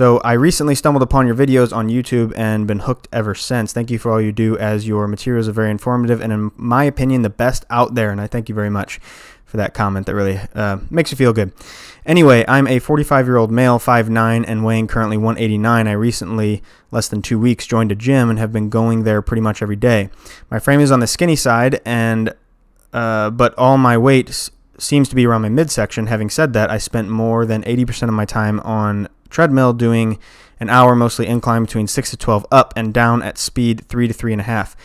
So I recently stumbled upon your videos on YouTube and been hooked ever since. Thank you for all you do, as your materials are very informative and, in my opinion, the best out there. And I thank you very much for that comment. That really makes you feel good. Anyway, I'm a 45-year-old male, 5'9", and weighing currently 189. I recently, less than 2 weeks, joined a gym and have been going there pretty much every day. My frame is on the skinny side, and but all my weight seems to be around my midsection. Having said that, I spent more than 80% of my time on treadmill, doing an hour, mostly incline, between 6 to 12 up and down at speed 3 to 3.5.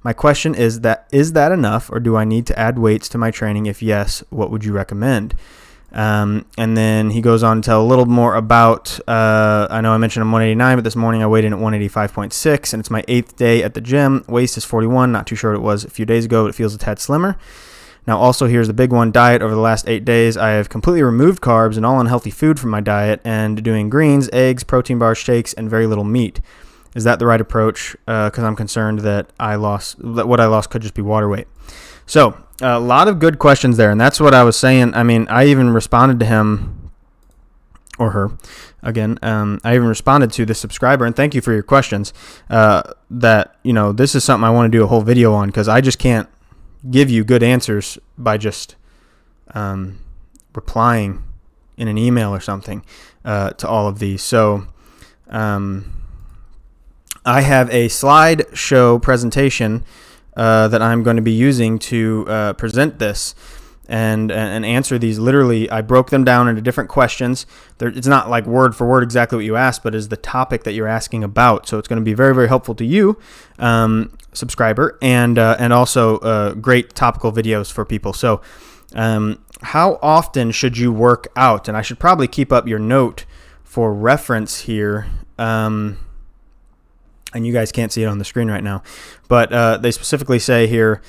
My question is that enough, or do I need to add weights to my training? If yes, what would you recommend? And then he goes on to tell a little more about, I know I mentioned I'm 189, but this morning I weighed in at 185.6, and it's my 8th day at the gym. Waist is 41, not too sure what it was a few days ago, but it feels a tad slimmer. Now, also, here's the big one, diet. Over the last 8 days, I have completely removed carbs and all unhealthy food from my diet and doing greens, eggs, protein bars, shakes, and very little meat. Is that the right approach? Because I'm concerned that what I lost could just be water weight. So, a lot of good questions there, and that's what I was saying. I mean, I even responded to him, or her, again. I even responded to the subscriber, and thank you for your questions, that, this is something I want to do a whole video on, because I just can't give you good answers by just replying in an email or something to all of these. So I have a slideshow presentation that I'm going to be using to present this and answer these. Literally, I broke them down into different questions. It's not like word for word exactly what you asked, but is the topic that you're asking about. So it's going to be very, very helpful to you, subscriber, and also great topical videos for people. So how often should you work out? And I should probably keep up your note for reference here. And you guys can't see it on the screen right now, but they specifically say here,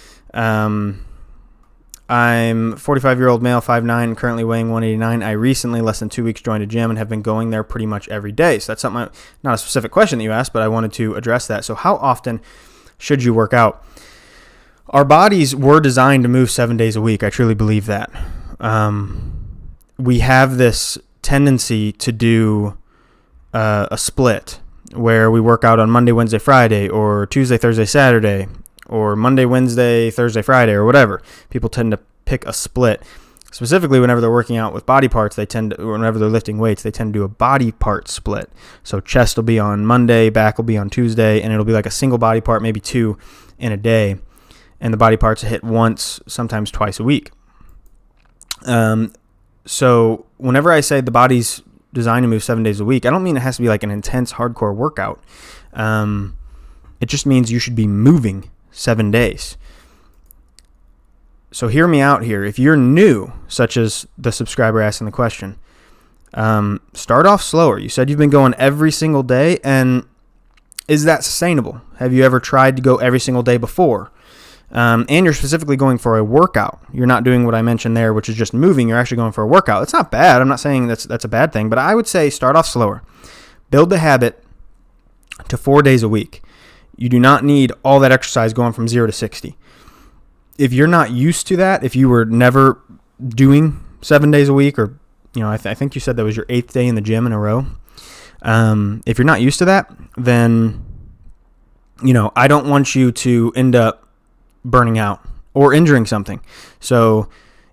I'm 45-year-old male, 5'9", currently weighing 189. I recently, less than 2 weeks, joined a gym and have been going there pretty much every day. So that's something, not a specific question that you asked, but I wanted to address that. So how often should you work out? Our bodies were designed to move 7 days a week. I truly believe that. We have this tendency to do a split where we work out on Monday, Wednesday, Friday, or Tuesday, Thursday, Saturday, or Monday, Wednesday, Thursday, Friday, or whatever. People tend to pick a split. Specifically, whenever they're working out with body parts, whenever they're lifting weights, they tend to do a body part split. So chest will be on Monday, back will be on Tuesday, and it'll be like a single body part, maybe 2 in a day. And the body parts hit once, sometimes twice a week. So whenever I say the body's designed to move 7 days a week, I don't mean it has to be like an intense, hardcore workout. It just means you should be moving 7 days. So hear me out here. If you're new, such as the subscriber asking the question, start off slower. You said you've been going every single day, and is that sustainable? Have you ever tried to go every single day before? And you're specifically going for a workout. You're not doing what I mentioned there, which is just moving. You're actually going for a workout. It's not bad. I'm not saying that's a bad thing, but I would say start off slower. Build the habit to 4 days a week. You do not need all that exercise going from 0 to 60. If you're not used to that, if you were never doing 7 days a week, or I think you said that was your 8th day in the gym in a row. If you're not used to that, then I don't want you to end up burning out or injuring something. So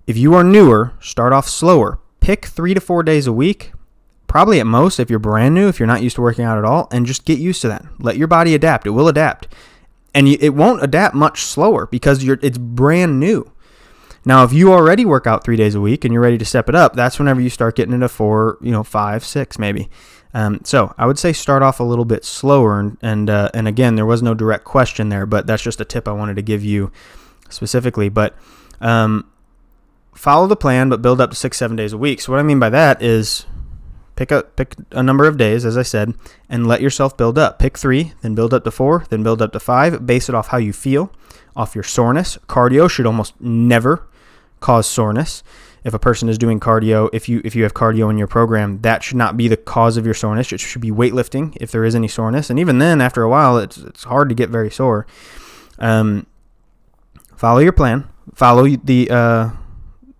if you are newer, start off slower. Pick 3 to 4 days a week. Probably at most, if you're brand new, if you're not used to working out at all, and just get used to that. Let your body adapt. It will adapt. And it won't adapt much slower because it's brand new. Now, if you already work out 3 days a week and you're ready to step it up, that's whenever you start getting into 4, 5, 6 maybe. So I would say start off a little bit slower. And again, there was no direct question there, but that's just a tip I wanted to give you specifically. But follow the plan, but build up to 6-7 days a week. So what I mean by that is pick a number of days, as I said, and let yourself build up. Pick 3, then build up to 4, then build up to 5. Base it off how you feel, off your soreness. Cardio should almost never cause soreness. If a person is doing cardio, if you have cardio in your program, that should not be the cause of your soreness. It should be weightlifting if there is any soreness. And even then, after a while, it's hard to get very sore. Follow your plan. Follow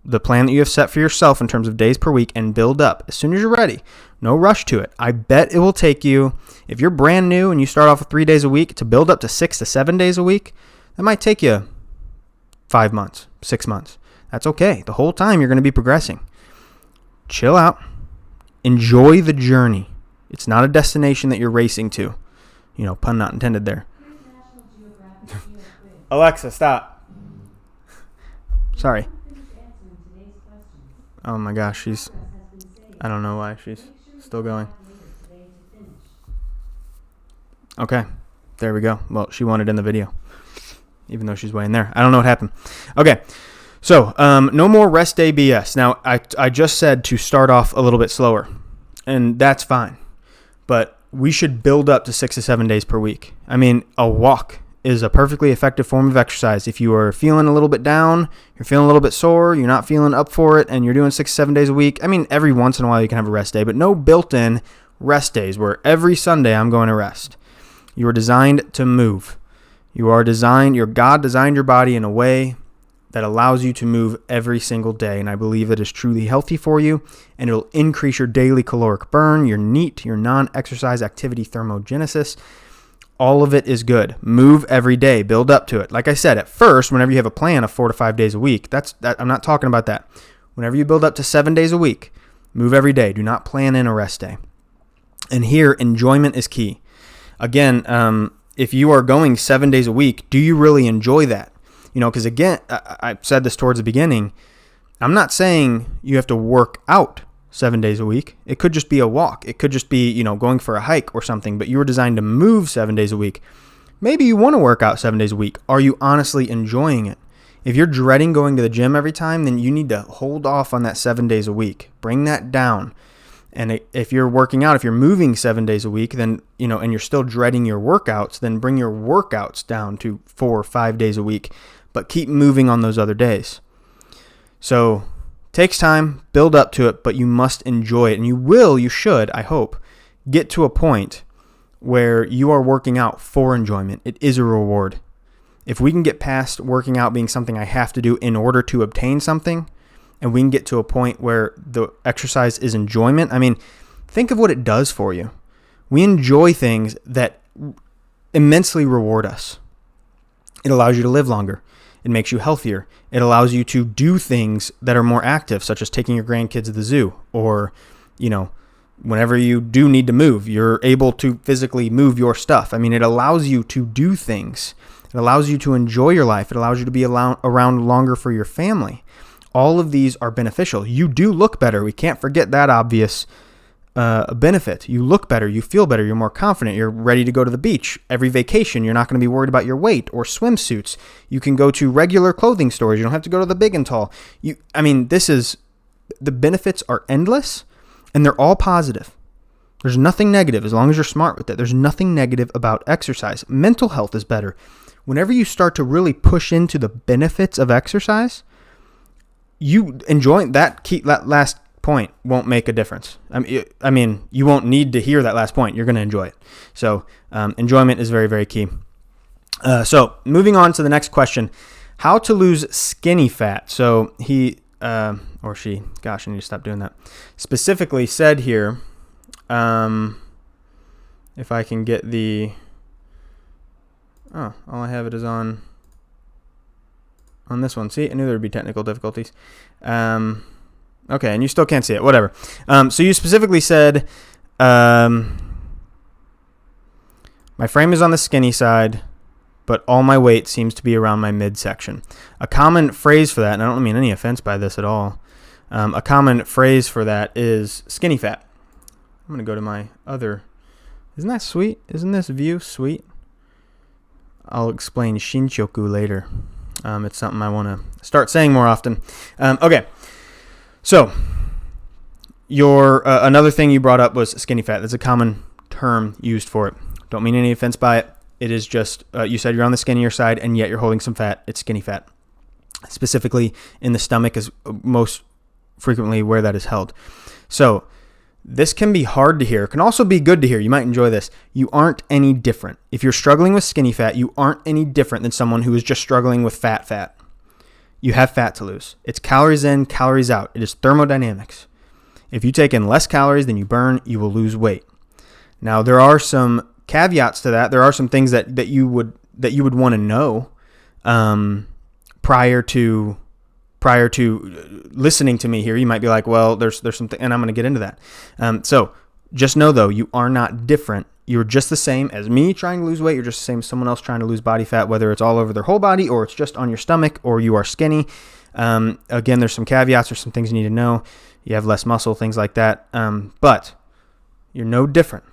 the plan that you have set for yourself in terms of days per week, and build up. As soon as you're ready, No rush to it. I bet it will take you, if you're brand new and you start off with 3 days a week, to build up to 6 to 7 days a week. That might take you 5 months, 6 months. That's okay. The whole time you're going to be progressing. Chill out. Enjoy the journey. It's not a destination that you're racing to. Pun not intended there. Alexa, stop. Sorry. Oh my gosh, I don't know why she's still going. Okay, there we go. Well, she wanted in the video, even though she's way in there. I don't know what happened. Okay, so no more rest day BS. Now, I just said to start off a little bit slower, and that's fine. But we should build up to 6 to 7 days per week. I mean, a walk is a perfectly effective form of exercise. If you are feeling a little bit down, you're feeling a little bit sore, you're not feeling up for it, and you're doing 6 to 7 days a week, I mean, every once in a while you can have a rest day, but no built-in rest days where every Sunday I'm going to rest. You are designed to move. Your God designed your body in a way that allows you to move every single day, and I believe it is truly healthy for you, and it'll increase your daily caloric burn, your NEAT, your non-exercise activity thermogenesis. All of it is good. Move every day. Build up to it. Like I said, at first, whenever you have a plan of 4 to 5 days a week, I'm not talking about that. Whenever you build up to 7 days a week, move every day. Do not plan in a rest day. And here, enjoyment is key. Again, if you are going 7 days a week, do you really enjoy that? Because again, I said this towards the beginning, I'm not saying you have to work out 7 days a week. It could just be a walk. It could just be, going for a hike or something, but you were designed to move 7 days a week. Maybe you want to work out 7 days a week. Are you honestly enjoying it? If you're dreading going to the gym every time, then you need to hold off on that 7 days a week. Bring that down. And if you're working out, if you're moving 7 days a week, then, and you're still dreading your workouts, then bring your workouts down to 4 or 5 days a week, but keep moving on those other days. So takes time, build up to it, but you must enjoy it. And you should, I hope, get to a point where you are working out for enjoyment. It is a reward. If we can get past working out being something I have to do in order to obtain something, and we can get to a point where the exercise is enjoyment, I mean, think of what it does for you. We enjoy things that immensely reward us. It allows you to live longer. It makes you healthier. It allows you to do things that are more active, such as taking your grandkids to the zoo, or, whenever you do need to move, you're able to physically move your stuff. I mean, it allows you to do things. It allows you to enjoy your life. It allows you to be around longer for your family. All of these are beneficial. You do look better. We can't forget that obvious benefit. You look better. You feel better. You're more confident. You're ready to go to the beach. Every vacation, you're not going to be worried about your weight or swimsuits. You can go to regular clothing stores. You don't have to go to the big and tall. The benefits are endless, and they're all positive. There's nothing negative as long as you're smart with it. There's nothing negative about exercise. Mental health is better. Whenever you start to really push into the benefits of exercise, you enjoy that last point won't make a difference. I mean, you won't need to hear that last point. You're going to enjoy it. So enjoyment is very, very key. So moving on to the next question, how to lose skinny fat. So he or she, gosh, I need to stop doing that, specifically said here, if I can get all I have it is on this one. See, I knew there would be technical difficulties. Okay, and you still can't see it. Whatever. So you specifically said, my frame is on the skinny side, but all my weight seems to be around my midsection. A common phrase for that, and I don't mean any offense by this at all, a common phrase for that is skinny fat. I'm going to go to my other. Isn't that sweet? Isn't this view sweet? I'll explain Shinchoku later. It's something I want to start saying more often. Okay. So, another thing you brought up was skinny fat. That's a common term used for it. Don't mean any offense by it. It is just, you said you're on the skinnier side, and yet you're holding some fat. It's skinny fat. Specifically in the stomach is most frequently where that is held. So, this can be hard to hear. It can also be good to hear. You might enjoy this. You aren't any different. If you're struggling with skinny fat, you aren't any different than someone who is just struggling with fat. You have fat to lose. It's calories in, calories out. It is thermodynamics. If you take in less calories than you burn, you will lose weight. Now, there are some caveats to that. There are some things that you would want to know prior to listening to me here. You might be like, well, there's something, and I'm going to get into that. So just know, though, you are not different. You're just the same as me trying to lose weight. You're just the same as someone else trying to lose body fat, whether it's all over their whole body or it's just on your stomach or you are skinny. Again, there's some caveats or some things you need to know. You have less muscle, things like that. But you're no different.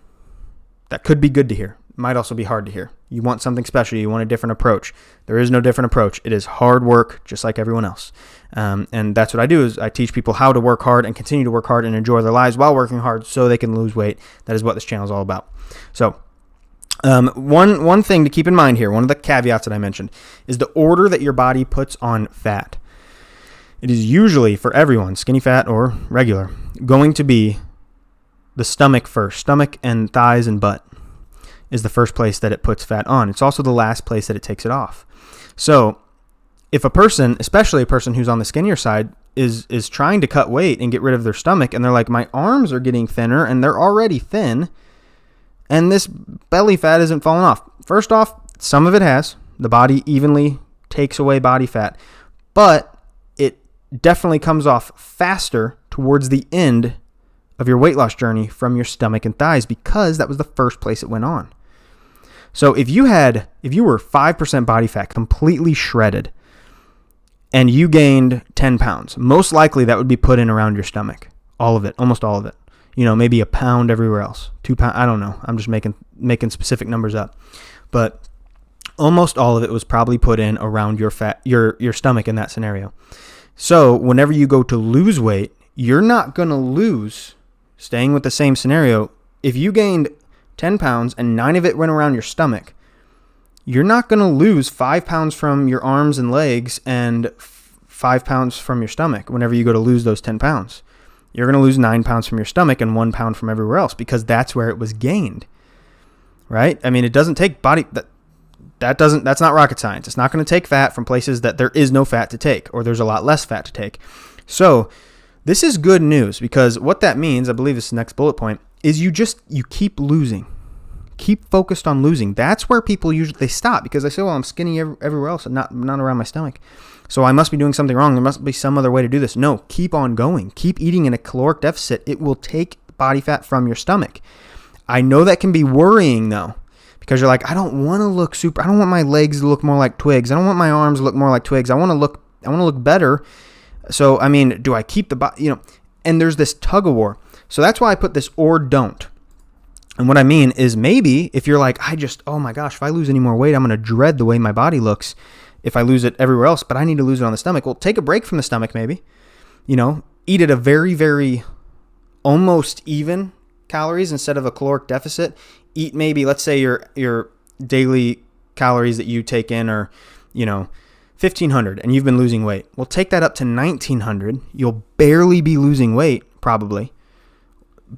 That could be good to hear. It might also be hard to hear. You want something special. You want a different approach. There is no different approach. It is hard work, just like everyone else. And that's what I do, is I teach people how to work hard and continue to work hard and enjoy their lives while working hard so they can lose weight. That is what this channel is all about. So one thing to keep in mind here, one of the caveats that I mentioned, is the order that your body puts on fat. It is usually, for everyone, skinny fat or regular, going to be the stomach first. Stomach and thighs and butt is the first place that it puts fat on. It's also the last place that it takes it off. So if a person, especially a person who's on the skinnier side, is trying to cut weight and get rid of their stomach, and they're like, my arms are getting thinner and they're already thin, and this belly fat isn't falling off. First off, some of it has. The body evenly takes away body fat, but it definitely comes off faster towards the end of your weight loss journey from your stomach and thighs, because that was the first place it went on. So if you were 5% body fat, completely shredded, and you gained 10 pounds, most likely that would be put in around your stomach. All of it, almost all of it. Maybe a pound everywhere else. 2 pounds, I don't know. I'm just making specific numbers up. But almost all of it was probably put in around your stomach in that scenario. So whenever you go to lose weight, you're not going to lose, staying with the same scenario, if you gained 10 pounds and 9 of it went around your stomach, you're not going to lose 5 pounds from your arms and legs and 5 pounds from your stomach whenever you go to lose those 10 pounds. You're going to lose 9 pounds from your stomach and 1 pound from everywhere else, because that's where it was gained, right? I mean, it doesn't take that's not rocket science. It's not going to take fat from places that there is no fat to take, or there's a lot less fat to take. So this is good news, because what that means, I believe this is the next bullet point, is you keep losing. Keep focused on losing. That's where people usually stop, because they say, well, I'm skinny everywhere else and not around my stomach, so I must be doing something wrong. There must be some other way to do this. No, keep on going. Keep eating in a caloric deficit. It will take body fat from your stomach. I know that can be worrying, though, because you're like, I don't want to look super. I don't want my legs to look more like twigs. I don't want my arms to look more like twigs. I want to look better. So, I mean, do I keep the body, and there's this tug of war. So that's why I put this or don't. And what I mean is, maybe if you're like, oh my gosh, if I lose any more weight, I'm going to dread the way my body looks if I lose it everywhere else, but I need to lose it on the stomach. Well, take a break from the stomach, maybe, eat at a very, very almost even calories instead of a caloric deficit. Eat maybe, let's say your daily calories that you take in are, 1,500, and you've been losing weight. Well, take that up to 1,900. You'll barely be losing weight, probably.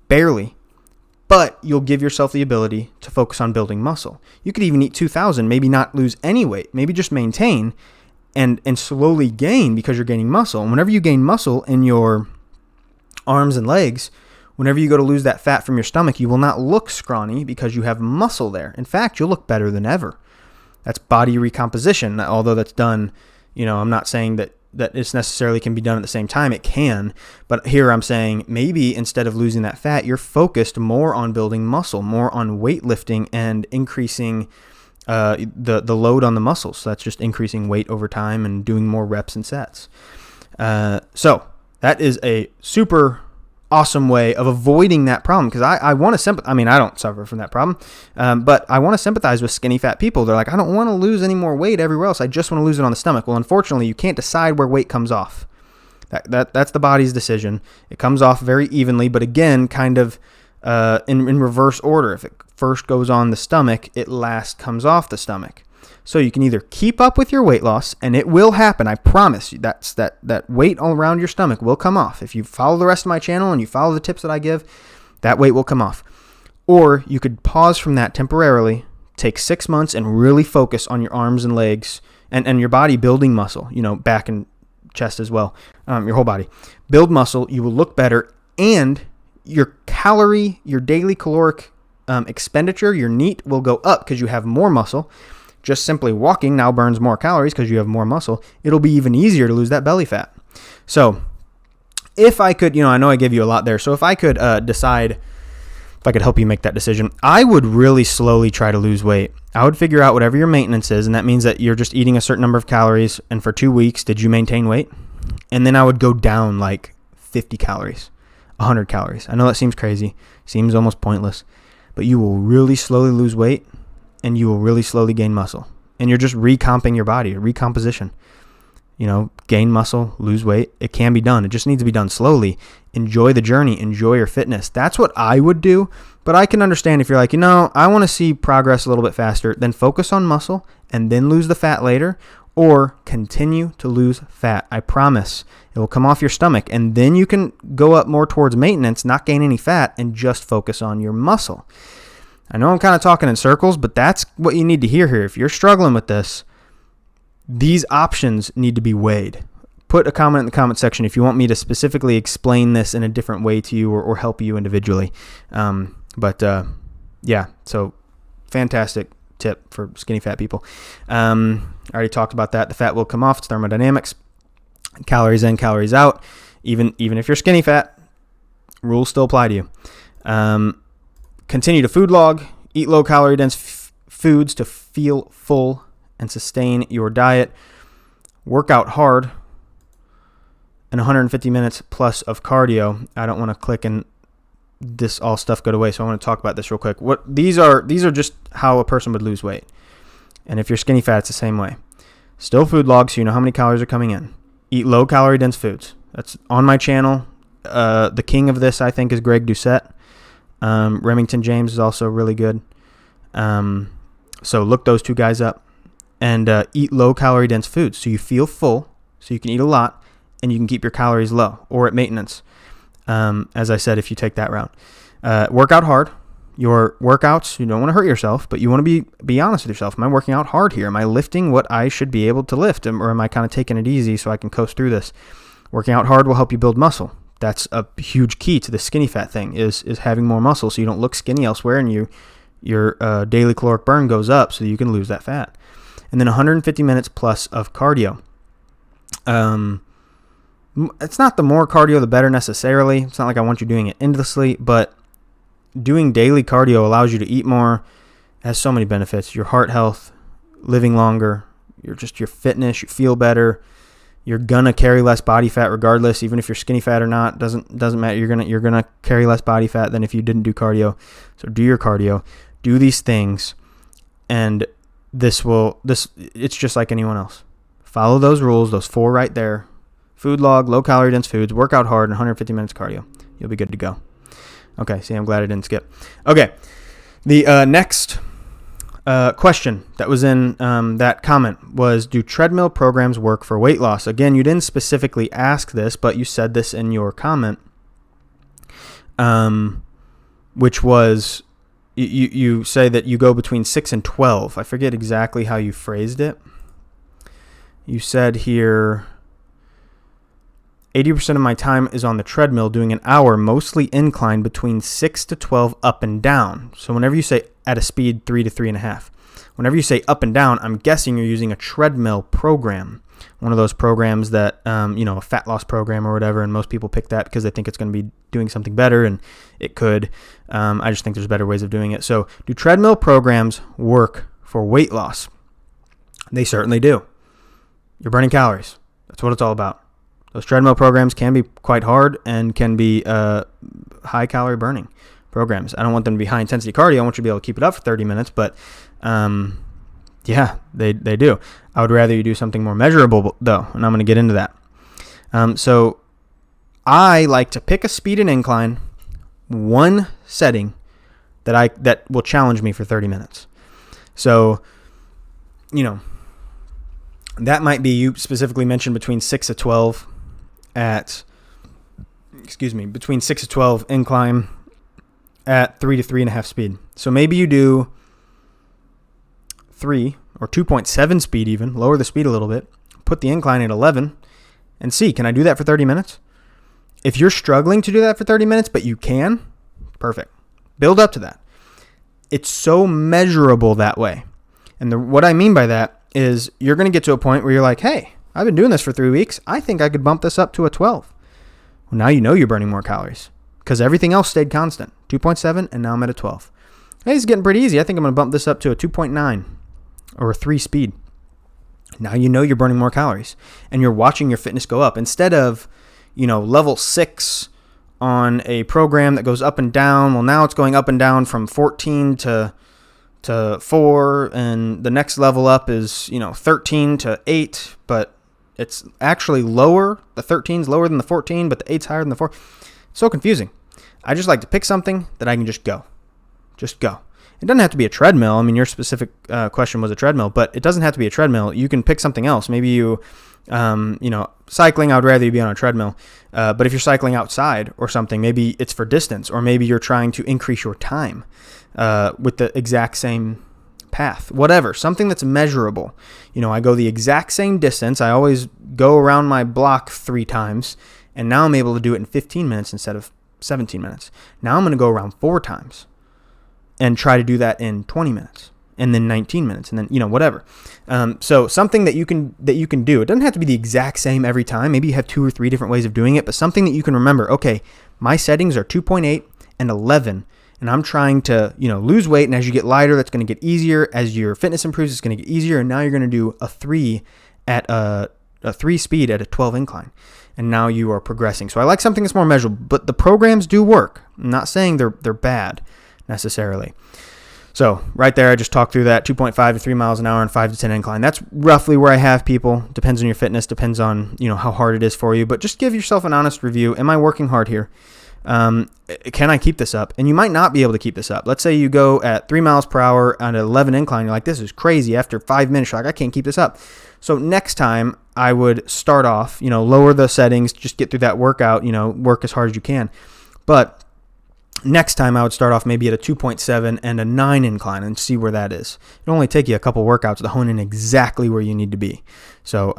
Barely. But you'll give yourself the ability to focus on building muscle. You could even eat 2,000, maybe not lose any weight, maybe just maintain and slowly gain, because you're gaining muscle. And whenever you gain muscle in your arms and legs, whenever you go to lose that fat from your stomach, you will not look scrawny because you have muscle there. In fact, you'll look better than ever. That's body recomposition, although that's done, I'm not saying that it necessarily can be done at the same time. It can, but here I'm saying maybe instead of losing that fat, you're focused more on building muscle, more on weightlifting and increasing the load on the muscles. So that's just increasing weight over time and doing more reps and sets. So that is a super awesome way of avoiding that problem, because I want to sympathize. I mean, I don't suffer from that problem, but I want to sympathize with skinny fat people. They're like, I don't want to lose any more weight everywhere else. I just want to lose it on the stomach. Well, unfortunately, you can't decide where weight comes off. That's the body's decision. It comes off very evenly, but again, kind of in reverse order. If it first goes on the stomach, it last comes off the stomach. So you can either keep up with your weight loss, and it will happen. I promise you, that weight all around your stomach will come off. If you follow the rest of my channel and you follow the tips that I give, that weight will come off. Or you could pause from that temporarily, take 6 months and really focus on your arms and legs and your body building muscle, back and chest as well, your whole body. Build muscle. You will look better and your daily caloric expenditure, your NEAT will go up because you have more muscle. Just simply walking now burns more calories because you have more muscle. It'll be even easier to lose that belly fat. So if I could, I know I gave you a lot there. So if I could decide, if I could help you make that decision, I would really slowly try to lose weight. I would figure out whatever your maintenance is, and that means that you're just eating a certain number of calories, and for 2 weeks, did you maintain weight? And then I would go down like 50 calories, 100 calories. I know that seems crazy, seems almost pointless, but you will really slowly lose weight, and you will really slowly gain muscle. And you're just recomping your body, recomposition. Gain muscle, lose weight. It can be done. It just needs to be done slowly. Enjoy the journey. Enjoy your fitness. That's what I would do. But I can understand if you're like, I want to see progress a little bit faster, then focus on muscle and then lose the fat later, or continue to lose fat. I promise it will come off your stomach, and then you can go up more towards maintenance, not gain any fat, and just focus on your muscle. I know I'm kind of talking in circles, but that's what you need to hear here. If you're struggling with this, these options need to be weighed. Put a comment in the comment section if you want me to specifically explain this in a different way to you or help you individually. So fantastic tip for skinny fat people. I already talked about that. The fat will come off. It's thermodynamics. Calories in, calories out. Even if you're skinny fat, rules still apply to you. Continue to food log. Eat low-calorie dense foods to feel full and sustain your diet. Work out hard and 150 minutes plus of cardio. I don't want to click and this all stuff go away, so I want to talk about this real quick. These are just how a person would lose weight. And if you're skinny fat, it's the same way. Still food log, so you know how many calories are coming in. Eat low calorie dense foods. That's on my channel. The king of this, I think, is Greg Doucette. Remington James is also really good. So look those two guys up. And eat low-calorie dense foods so you feel full, so you can eat a lot, and you can keep your calories low or at maintenance, as I said, if you take that route. Work out hard. Your workouts, you don't want to hurt yourself, but you want to be honest with yourself. Am I working out hard here? Am I lifting what I should be able to lift, or am I kind of taking it easy so I can coast through this? Working out hard will help you build muscle. That's a huge key to the skinny fat thing, is having more muscle so you don't look skinny elsewhere, and your daily caloric burn goes up so you can lose that fat. And then 150 minutes plus of cardio. It's not the more cardio, the better necessarily. It's not like I want you doing it endlessly, but doing daily cardio allows you to eat more. It has so many benefits. Your heart health, living longer, your fitness, you feel better. You're gonna carry less body fat regardless, even if you're skinny fat or not. Doesn't matter. You're gonna carry less body fat than if you didn't do cardio. So do your cardio, do these things, and it's just like anyone else. Follow those rules, those 4 right there. Food log, low calorie dense foods, work out hard, and 150 minutes cardio. You'll be good to go. Okay, see, I'm glad I didn't skip. Okay, the next question that was in that comment was, do treadmill programs work for weight loss? Again, you didn't specifically ask this, but you said this in your comment, which was, you say that you go between 6 and 12. I forget exactly how you phrased it. You said here, 80% of my time is on the treadmill doing an hour, mostly incline, between 6 to 12 up and down. So whenever you say at a speed 3 to 3.5, whenever you say up and down, I'm guessing you're using a treadmill program. One of those programs that, a fat loss program or whatever, and most people pick that because they think it's going to be doing something better, and it could. I just think there's better ways of doing it. So do treadmill programs work for weight loss? They certainly do. You're burning calories. That's what it's all about. Those treadmill programs can be quite hard and can be high calorie burning programs. I don't want them to be high intensity cardio. I want you to be able to keep it up for 30 minutes, but yeah, they do. I would rather you do something more measurable, though, and I'm going to get into that. So I like to pick a speed and incline, one setting that will challenge me for 30 minutes. So, that might be, you specifically mentioned between 6 to 12 between 6 to 12 incline at 3 to 3.5 speed. So maybe you do 3 or 2.7 speed even, lower the speed a little bit, put the incline at 11, and see, can I do that for 30 minutes? If you're struggling to do that for 30 minutes, but you can, perfect. Build up to that. It's so measurable that way. And what I mean by that is you're going to get to a point where you're like, hey, I've been doing this for 3 weeks. I think I could bump this up to a 12. Well, now you know you're burning more calories because everything else stayed constant, 2.7, and now I'm at a 12. Hey, it's getting pretty easy. I think I'm going to bump this up to a 2.9 or a 3 speed. Now you know you're burning more calories and you're watching your fitness go up. Instead of, level 6 on a program that goes up and down, well, now it's going up and down from 14 to 4, and the next level up is, 13 to 8, but it's actually lower. The 13's lower than the 14, but the 8's higher than the 4. So confusing. I just like to pick something that I can just go. Just go. It doesn't have to be a treadmill. I mean, your specific question was a treadmill, but it doesn't have to be a treadmill. You can pick something else. Maybe you, cycling, I would rather you be on a treadmill. But if you're cycling outside or something, maybe it's for distance, or maybe you're trying to increase your time with the exact same path, whatever, something that's measurable. I go the exact same distance. I always go around my block 3 times, and now I'm able to do it in 15 minutes instead of 17 minutes. Now I'm going to go around 4 times and try to do that in 20 minutes and then 19 minutes and then, whatever. So something that you can do. It doesn't have to be the exact same every time. Maybe you have 2 or 3 different ways of doing it, but something that you can remember. Okay, my settings are 2.8 and 11. And I'm trying to, lose weight. And as you get lighter, that's going to get easier. As your fitness improves, it's going to get easier. And now you're going to do a 3 at a 3 speed at a 12 incline. And now you are progressing. So I like something that's more measurable. But the programs do work. I'm not saying they're bad necessarily. So right there, I just talked through that 2.5 to 3 miles an hour and 5 to 10 incline. That's roughly where I have people. Depends on your fitness. Depends on, how hard it is for you. But just give yourself an honest review. Am I working hard here? Can I keep this up? And you might not be able to keep this up. Let's say you go at 3 miles per hour on an 11 incline. You're like, this is crazy. After 5 minutes, you're like, I can't keep this up. So next time I would start off, lower the settings, just get through that workout, work as hard as you can. But next time I would start off maybe at a 2.7 and a 9 incline and see where that is. It'll only take you a couple workouts to hone in exactly where you need to be. So,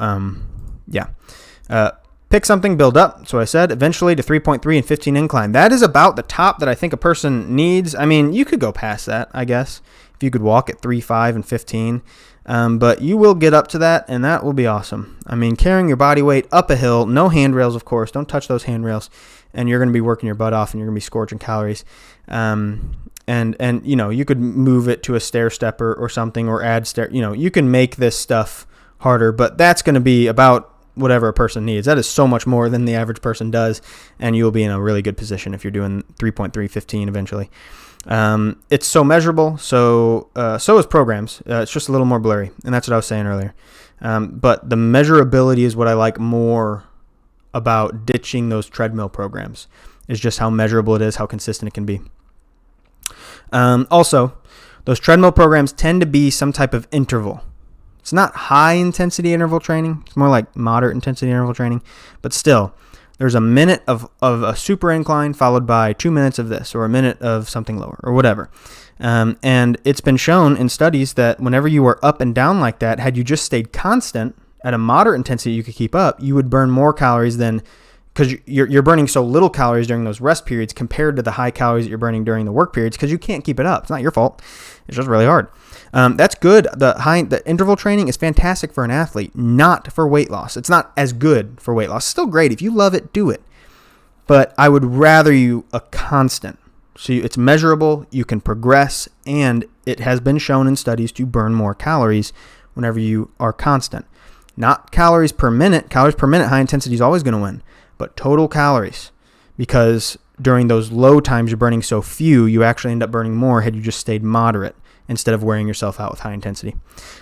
pick something, build up. So I said eventually to 3.3 and 15 incline. That is about the top that I think a person needs. I mean, you could go past that, I guess, if you could walk at 3, 5, and 15. But you will get up to that, and that will be awesome. I mean, carrying your body weight up a hill, no handrails, of course. Don't touch those handrails, and you're going to be working your butt off, and you're going to be scorching calories. And you could move it to a stair stepper or something, or add stair. You can make this stuff harder, but that's going to be about whatever a person needs. That is so much more than the average person does, and you'll be in a really good position if you're doing 3.3, 15 eventually. It's so measurable, so is programs. It's just a little more blurry, and that's what I was saying earlier. But the measurability is what I like more about ditching those treadmill programs, is just how measurable it is, how consistent it can be. Also, those treadmill programs tend to be some type of interval. It's not high-intensity interval training. It's more like moderate-intensity interval training. But still, there's a minute of a super incline followed by 2 minutes of this, or a minute of something lower, or whatever. And it's been shown in studies that whenever you are up and down like that, had you just stayed constant at a moderate intensity you could keep up, you would burn more calories than, because you're burning so little calories during those rest periods compared to the high calories that you're burning during the work periods, because you can't keep it up. It's not your fault. It's just really hard. That's good. The interval training is fantastic for an athlete, not for weight loss. It's not as good for weight loss. It's still great. If you love it, do it. But I would rather you a constant. So it's measurable, you can progress, and it has been shown in studies to burn more calories whenever you are constant. Not calories per minute. Calories per minute, high intensity is always going to win. But total calories, because during those low times you're burning so few, you actually end up burning more had you just stayed moderate instead of wearing yourself out with high intensity.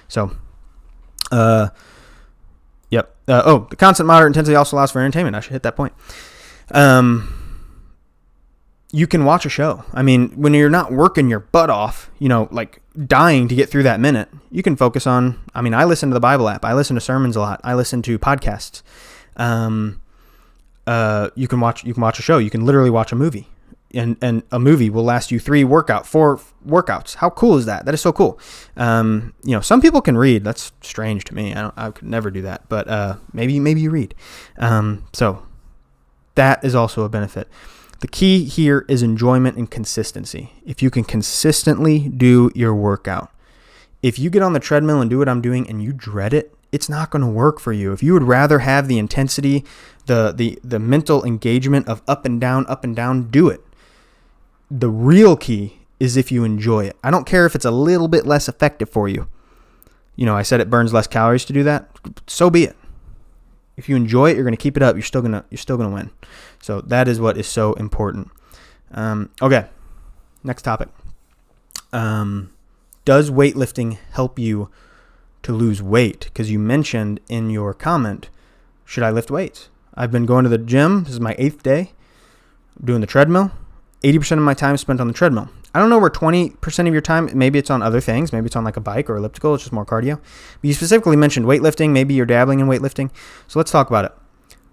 So, the constant moderate intensity also allows for entertainment. I should hit that point. You can watch a show. I mean, when you're not working your butt off, like dying to get through that minute, you can focus on, I listen to the Bible app. I listen to sermons a lot. I listen to podcasts. You can watch a show. You can literally watch a movie, and a movie will last you 4 workouts. How cool is that? That is so cool. Some people can read. That's strange to me. I could never do that, but maybe you read. So That is also a benefit. The key here is enjoyment and consistency. If you can consistently do your workout, if you get on the treadmill and do what I'm doing and you dread it, it's not going to work for you. If you would rather have the intensity, the mental engagement of up and down, do it. The real key is if you enjoy it. I don't care if it's a little bit less effective for you. You know, I said it burns less calories to do that. So be it. If you enjoy it, you're going to keep it up. You're still going to win. So that is what is so important. Okay. Next topic. Does weightlifting help you to lose weight? Because you mentioned in your comment, should I lift weights? I've been going to the gym. This is my 8th day. I'm doing the treadmill. 80% of my time is spent on the treadmill. I don't know where 20% of your time, maybe it's on other things. Maybe it's on like a bike or elliptical. It's just more cardio. But you specifically mentioned weightlifting. Maybe you're dabbling in weightlifting. So let's talk about it.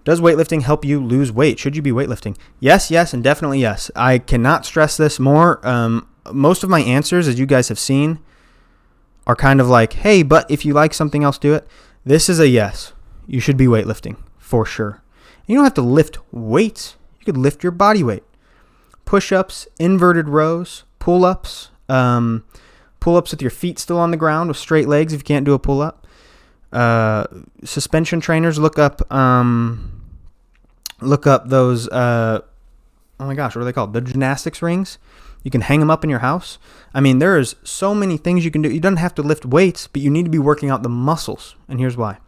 Does weightlifting help you lose weight? Should you be weightlifting? Yes, and definitely yes. I cannot stress this more. Most of my answers, as you guys have seen, are kind of like, hey, but if you like something else, do it. This is a yes. You should be weightlifting for sure. And you don't have to lift weights. You could lift your body weight. Push-ups, inverted rows, pull-ups, pull-ups with your feet still on the ground with straight legs if you can't do a pull-up. Suspension trainers, look up those, oh my gosh, what are they called? The gymnastics rings. You can hang them up in your house. I mean, there is so many things you can do. You don't have to lift weights, but you need to be working out the muscles, and here's why.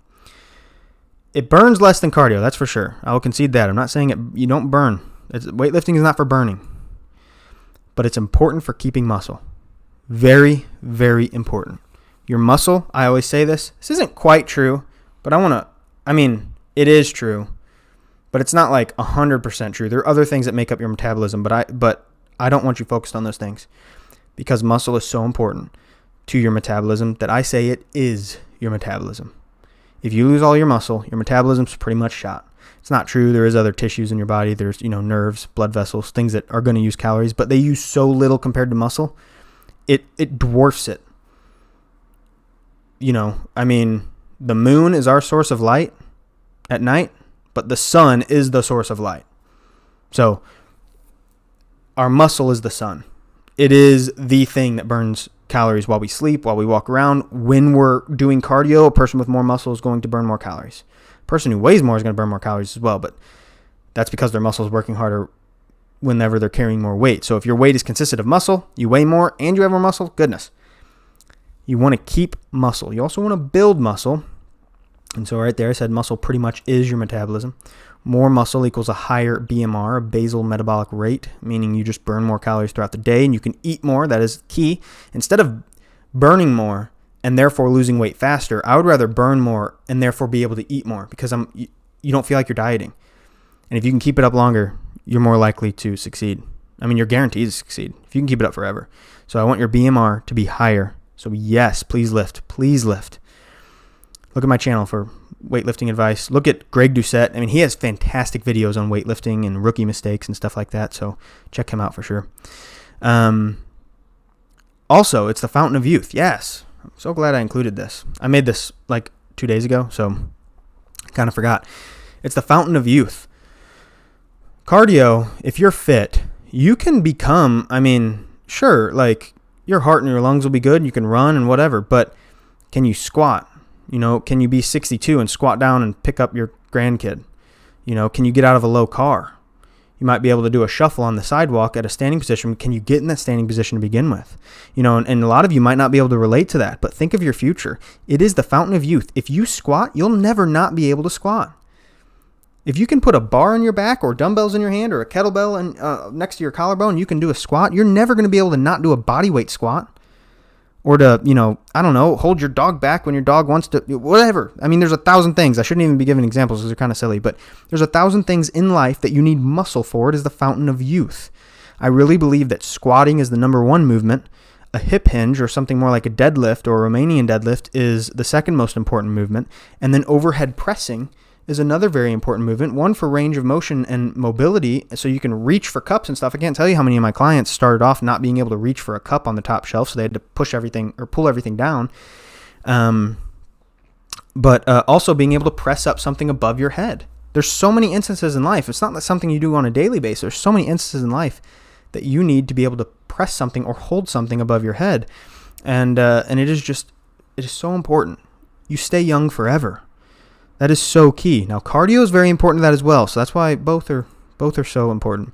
It burns less than cardio, that's for sure. I will concede that. I'm not saying you don't burn. Weightlifting is not for burning. But it's important for keeping muscle. Very, very important. Your muscle, I always say this isn't quite true, but it is true, but it's not like 100% true. There are other things that make up your metabolism, but I don't want you focused on those things because muscle is so important to your metabolism that I say it is your metabolism. If you lose all your muscle, your metabolism's pretty much shot. It's not true. There is other tissues in your body. There's, nerves, blood vessels, things that are going to use calories, but they use so little compared to muscle. It dwarfs it. The moon is our source of light at night, but the sun is the source of light. So our muscle is the sun. It is the thing that burns calories while we sleep, while we walk around. When we're doing cardio, a person with more muscle is going to burn more calories. Person who weighs more is going to burn more calories as well, but that's because their muscle is working harder whenever they're carrying more weight. So if your weight is consistent of muscle, you weigh more, and you have more muscle, goodness. You want to keep muscle. You also want to build muscle. And so right there, I said muscle pretty much is your metabolism. More muscle equals a higher BMR, a basal metabolic rate, meaning you just burn more calories throughout the day, and you can eat more. That is key. Instead of burning more and therefore losing weight faster, I would rather burn more and therefore be able to eat more because you don't feel like you're dieting. And if you can keep it up longer, you're more likely to succeed. You're guaranteed to succeed if you can keep it up forever. So I want your BMR to be higher. So yes, please lift. Please lift. Look at my channel for weightlifting advice. Look at Greg Doucette. He has fantastic videos on weightlifting and rookie mistakes and stuff like that. So check him out for sure. Also, it's the fountain of youth. Yes. I'm so glad I included this. I made this like 2 days ago, so I kind of forgot. It's the fountain of youth. Cardio, if you're fit, you can become, sure, like your heart and your lungs will be good. You can run and whatever, but can you squat? Can you be 62 and squat down and pick up your grandkid? Can you get out of a low car? You might be able to do a shuffle on the sidewalk at a standing position. Can you get in that standing position to begin with? And a lot of you might not be able to relate to that, but think of your future. It is the fountain of youth. If you squat, you'll never not be able to squat. If you can put a bar on your back or dumbbells in your hand or a kettlebell next to your collarbone, you can do a squat. You're never going to be able to not do a body weight squat. Or to, hold your dog back when your dog wants to, whatever. There's 1,000 things. I shouldn't even be giving examples because they're kind of silly, but there's 1,000 things in life that you need muscle for. It is the fountain of youth. I really believe that squatting is the number one movement. A hip hinge or something more like a deadlift or a Romanian deadlift is the second most important movement. And then overhead pressing is another very important movement, one for range of motion and mobility, so you can reach for cups and stuff. I can't tell you how many of my clients started off not being able to reach for a cup on the top shelf, so they had to push everything or pull everything down. But also being able to press up something above your head. There's so many instances in life. It's not something you do on a daily basis. There's so many instances in life that you need to be able to press something or hold something above your head. And it is so important. You stay young forever. That is so key. Now, cardio is very important to that as well. So that's why both are so important.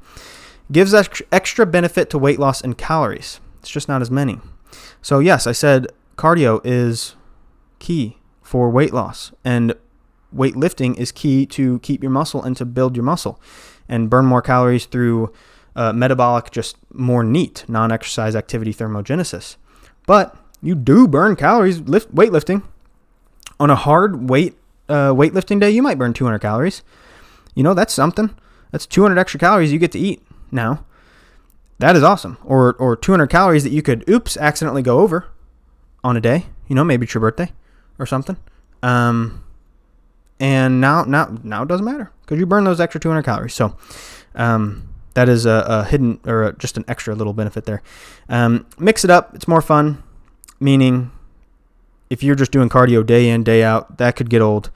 Gives extra benefit to weight loss and calories. It's just not as many. So yes, I said cardio is key for weight loss, and weightlifting is key to keep your muscle and to build your muscle and burn more calories through metabolic, just more neat, non-exercise activity thermogenesis. But you do burn calories weightlifting. On a hard weightlifting day, you might burn 200 calories. That's something. That's 200 extra calories you get to eat now. That is awesome. Or 200 calories that you could, accidentally go over on a day. Maybe it's your birthday or something. And now it doesn't matter because you burn those extra 200 calories. So that is a hidden or just an extra little benefit there. Mix it up. It's more fun, meaning if you're just doing cardio day in, day out, that could get old.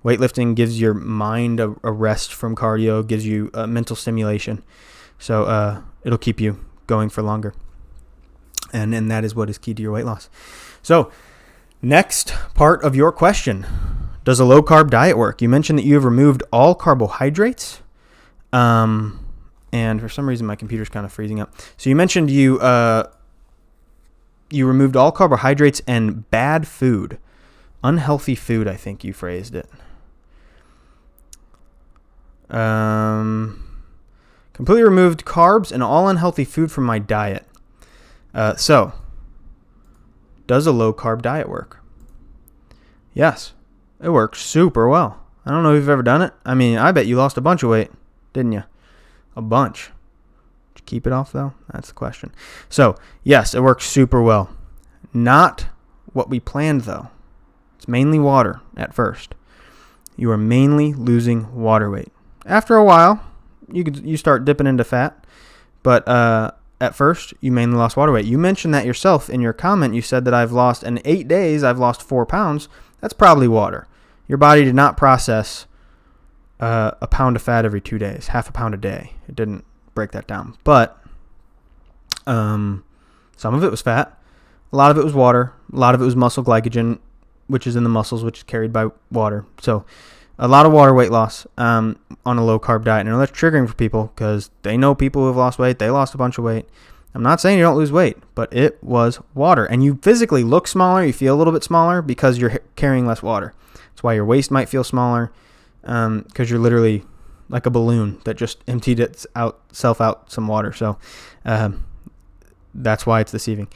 Weightlifting gives your mind a rest from cardio, gives you mental stimulation. So it'll keep you going for longer. And that is what is key to your weight loss. So next part of your question. Does a low-carb diet work? You mentioned that you have removed all carbohydrates. And for some reason, my computer's kind of freezing up. So you mentioned you removed all carbohydrates and bad food. Unhealthy food, I think you phrased it. Completely removed carbs and all unhealthy food from my diet. So, does a low-carb diet work? Yes, it works super well. I don't know if you've ever done it. I mean, I bet you lost a bunch of weight, didn't you? A bunch. Did you keep it off, though? That's the question. So, yes, it works super well. Not what we planned, though. It's mainly water at first. You are mainly losing water weight. After a while, you start dipping into fat, but at first, you mainly lost water weight. You mentioned that yourself in your comment. You said that in 8 days, I've lost 4 pounds. That's probably water. Your body did not process a pound of fat every 2 days, half a pound a day. It didn't break that down. But some of it was fat. A lot of it was water. A lot of it was muscle glycogen, which is in the muscles, which is carried by water. So a lot of water weight loss on a low-carb diet. And I know that's triggering for people because they know people who have lost weight. They lost a bunch of weight. I'm not saying you don't lose weight, but it was water. And you physically look smaller. You feel a little bit smaller because you're carrying less water. That's why your waist might feel smaller because you're literally like a balloon that just emptied itself out some water. So that's why it's deceiving.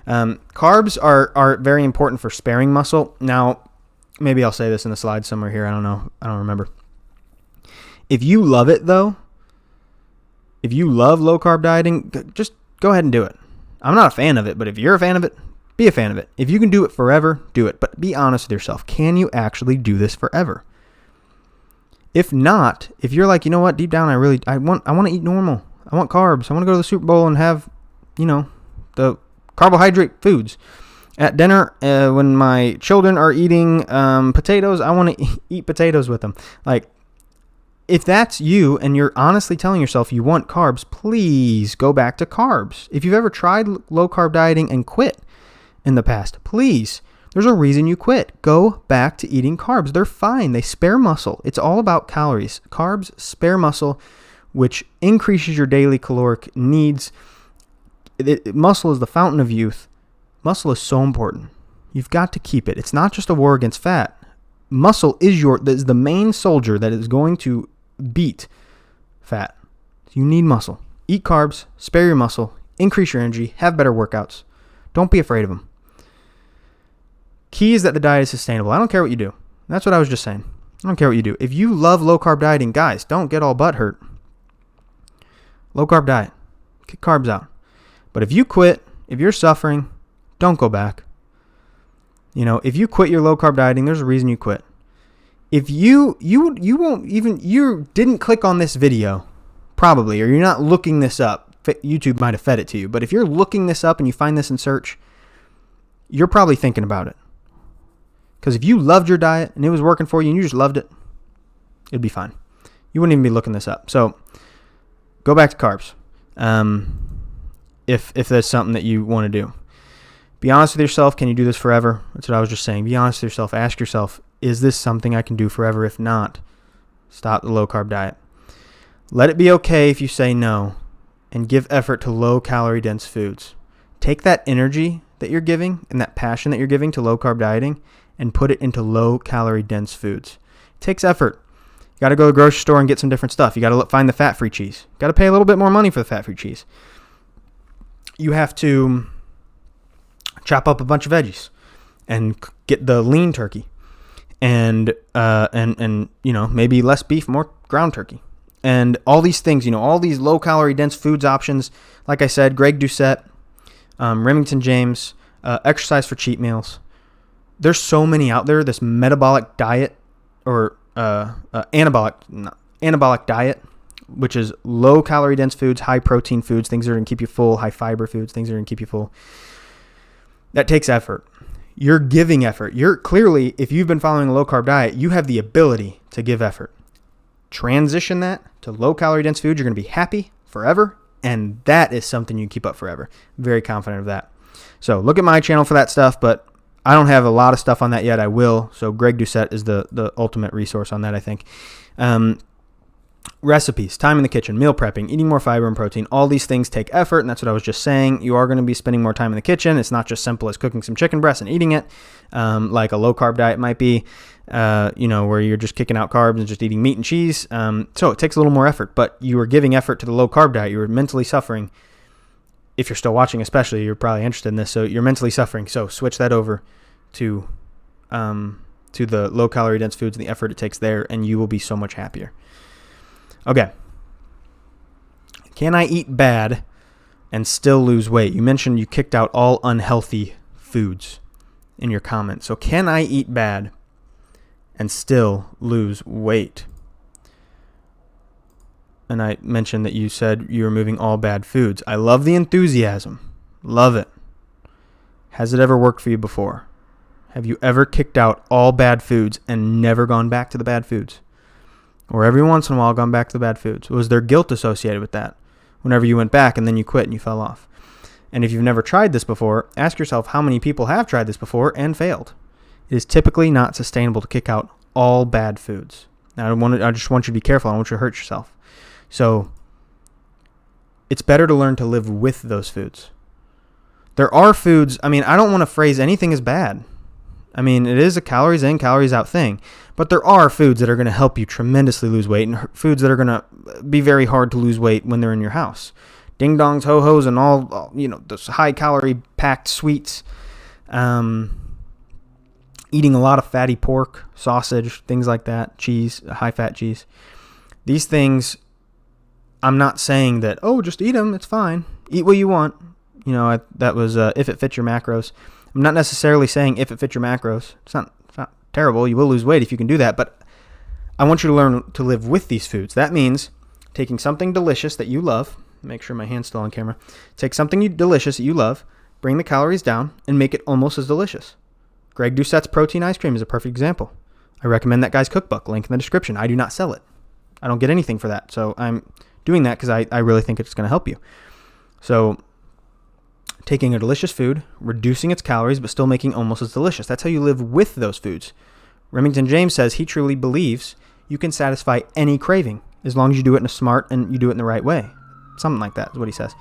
Carbs are very important for sparing muscle. Now, maybe I'll say this in the slide somewhere here. I don't know. I don't remember. If you love it, though, if you love low-carb dieting, just go ahead and do it. I'm not a fan of it, but if you're a fan of it, be a fan of it. If you can do it forever, do it. But be honest with yourself. Can you actually do this forever? If not, if you're like, you know what, deep down, I want to eat normal. I want carbs. I want to go to the Super Bowl and have, the carbohydrate foods. At dinner, when my children are eating potatoes, I want to eat potatoes with them. Like, if that's you and you're honestly telling yourself you want carbs, please go back to carbs. If you've ever tried low-carb dieting and quit in the past, please, there's a reason you quit. Go back to eating carbs. They're fine. They spare muscle. It's all about calories. Carbs spare muscle, which increases your daily caloric needs. Muscle is the fountain of youth. Muscle is so important. You've got to keep it. It's not just a war against fat. Muscle is the main soldier that is going to beat fat. You need muscle. Eat carbs, spare your muscle, increase your energy, have better workouts. Don't be afraid of them. Key is that the diet is sustainable. I don't care what you do. That's what I was just saying. I don't care what you do. If you love low-carb dieting, guys, don't get all butt hurt. Low-carb diet. Kick carbs out. But if you quit, if you're suffering, don't go back. If you quit your low-carb dieting, there's a reason you quit. If you didn't click on this video, probably, or you're not looking this up, YouTube might have fed it to you. But if you're looking this up and you find this in search, you're probably thinking about it. Because if you loved your diet and it was working for you and you just loved it, it'd be fine. you wouldn't even be looking this up. So go back to carbs. If that's something that you want to do. Be honest with yourself. Can you do this forever? That's what I was just saying. Be honest with yourself. Ask yourself, is this something I can do forever? If not, stop the low-carb diet. Let it be okay if you say no, and give effort to low-calorie dense foods. Take that energy that you're giving and that passion that you're giving to low-carb dieting and put it into low-calorie dense foods. It takes effort. You got to go to the grocery store and get some different stuff. You got to find the fat-free cheese. You got to pay a little bit more money for the fat-free cheese. You have to chop up a bunch of veggies and get the lean turkey and maybe less beef, more ground turkey. And all these things, all these low-calorie dense foods options. Like I said, Greg Doucette, Remington James, exercise for cheat meals. There's so many out there. This metabolic diet or anabolic diet, which is low-calorie dense foods, high-protein foods, things that are going to keep you full, high-fiber foods, things that are going to keep you full. That takes effort. You're giving effort. You're clearly, if you've been following a low-carb diet, you have the ability to give effort. Transition that to low-calorie dense foods. You're going to be happy forever, and that is something you can keep up forever. I'm very confident of that. So look at my channel for that stuff, but I don't have a lot of stuff on that yet. I will. So Greg Doucette is the ultimate resource on that, I think. Recipes, time in the kitchen, meal prepping, eating more fiber and protein. All these things take effort, and that's what I was just saying. You are going to be spending more time in the kitchen. It's not just simple as cooking some chicken breast and eating it, like a low-carb diet might be, where you're just kicking out carbs and just eating meat and cheese. So it takes a little more effort, but you are giving effort to the low-carb diet. You are mentally suffering. If you're still watching especially, you're probably interested in this, so you're mentally suffering. So switch that over to the low-calorie dense foods and the effort it takes there, and you will be so much happier. Okay. Can I eat bad and still lose weight? You mentioned you kicked out all unhealthy foods in your comments. So can I eat bad and still lose weight? And I mentioned that you said you're removing all bad foods. I love the enthusiasm. Love it. Has it ever worked for you before? Have you ever kicked out all bad foods and never gone back to the bad foods? Or every once in a while gone back to the bad foods? Was there guilt associated with that whenever you went back and then you quit and you fell off? And if you've never tried this before, ask yourself how many people have tried this before and failed. It is typically not sustainable to kick out all bad foods. Now, I just want you to be careful. I don't want you to hurt yourself. So it's better to learn to live with those foods. There are foods, I don't want to phrase anything as bad. It is a calories in, calories out thing. But there are foods that are going to help you tremendously lose weight and foods that are going to be very hard to lose weight when they're in your house. Ding dongs, ho-hos, and all those high-calorie packed sweets. Eating a lot of fatty pork, sausage, things like that, cheese, high-fat cheese. These things, I'm not saying that, just eat them, it's fine. Eat what you want. That was if it fits your macros. I'm not necessarily saying if it fits your macros. It's not terrible. You will lose weight if you can do that, but I want you to learn to live with these foods. That means taking something delicious that you love. Make sure my hand's still on camera. Take something delicious that you love, bring the calories down, and make it almost as delicious. Greg Doucette's protein ice cream is a perfect example. I recommend that guy's cookbook. Link in the description. I do not sell it. I don't get anything for that, so I'm doing that because I really think it's going to help you. So taking a delicious food, reducing its calories, but still making almost as delicious. That's how you live with those foods. Remington James says he truly believes you can satisfy any craving as long as you do it in a smart and you do it in the right way. Something like that is what he says.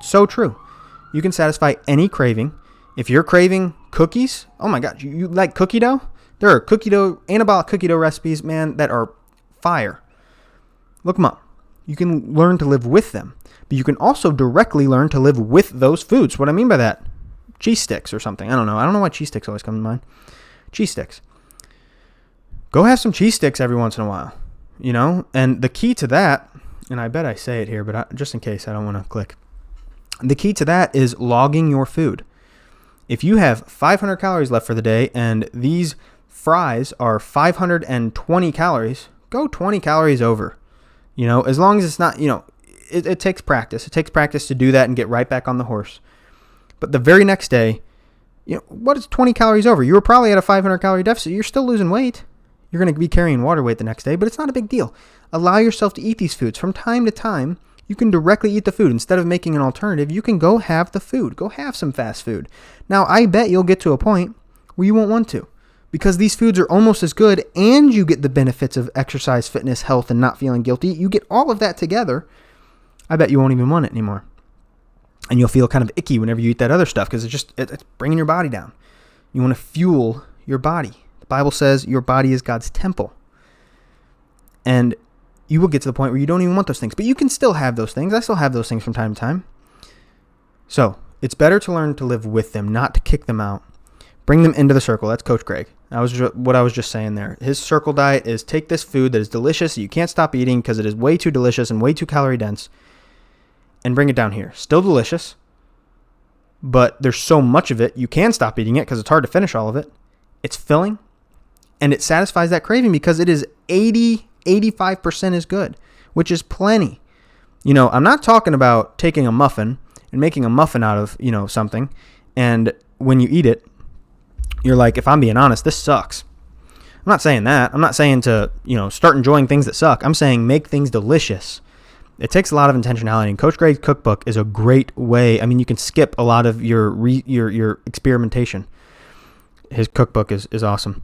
So true. You can satisfy any craving. If you're craving cookies, oh my God, you like cookie dough? There are anabolic cookie dough recipes, man, that are fire. Look them up. You can learn to live with them. But you can also directly learn to live with those foods. What I mean by that, cheese sticks or something. I don't know. I don't know why cheese sticks always come to mind. Cheese sticks. Go have some cheese sticks every once in a while, And the key to that, and I bet I say it here, but just in case I don't want to click. The key to that is logging your food. If you have 500 calories left for the day and these fries are 520 calories, go 20 calories over. As long as it's not, it takes practice. It takes practice to do that and get right back on the horse. But the very next day, what is 20 calories over? You were probably at a 500 calorie deficit. You're still losing weight. You're going to be carrying water weight the next day, but it's not a big deal. Allow yourself to eat these foods. From time to time, you can directly eat the food. Instead of making an alternative, you can go have the food. Go have some fast food. Now, I bet you'll get to a point where you won't want to, because these foods are almost as good and you get the benefits of exercise, fitness, health, and not feeling guilty. You get all of that together. I bet you won't even want it anymore. And you'll feel kind of icky whenever you eat that other stuff because it's bringing your body down. You want to fuel your body. The Bible says your body is God's temple. And you will get to the point where you don't even want those things. But you can still have those things. I still have those things from time to time. So it's better to learn to live with them, not to kick them out. Bring them into the circle. That's Coach Greg. That was what I was just saying there. His circle diet is take this food that is delicious, that you can't stop eating because it is way too delicious and way too calorie dense, and bring it down here. Still delicious, but there's so much of it, you can stop eating it because it's hard to finish all of it. It's filling, and it satisfies that craving because it is 85% is good, which is plenty. I'm not talking about taking a muffin and making a muffin out of, something, and when you eat it, you're like, if I'm being honest, this sucks. I'm not saying that. I'm not saying to, start enjoying things that suck. I'm saying make things delicious. It takes a lot of intentionality, and Coach Greg's cookbook is a great way. I mean, you can skip a lot of your experimentation. His cookbook is awesome.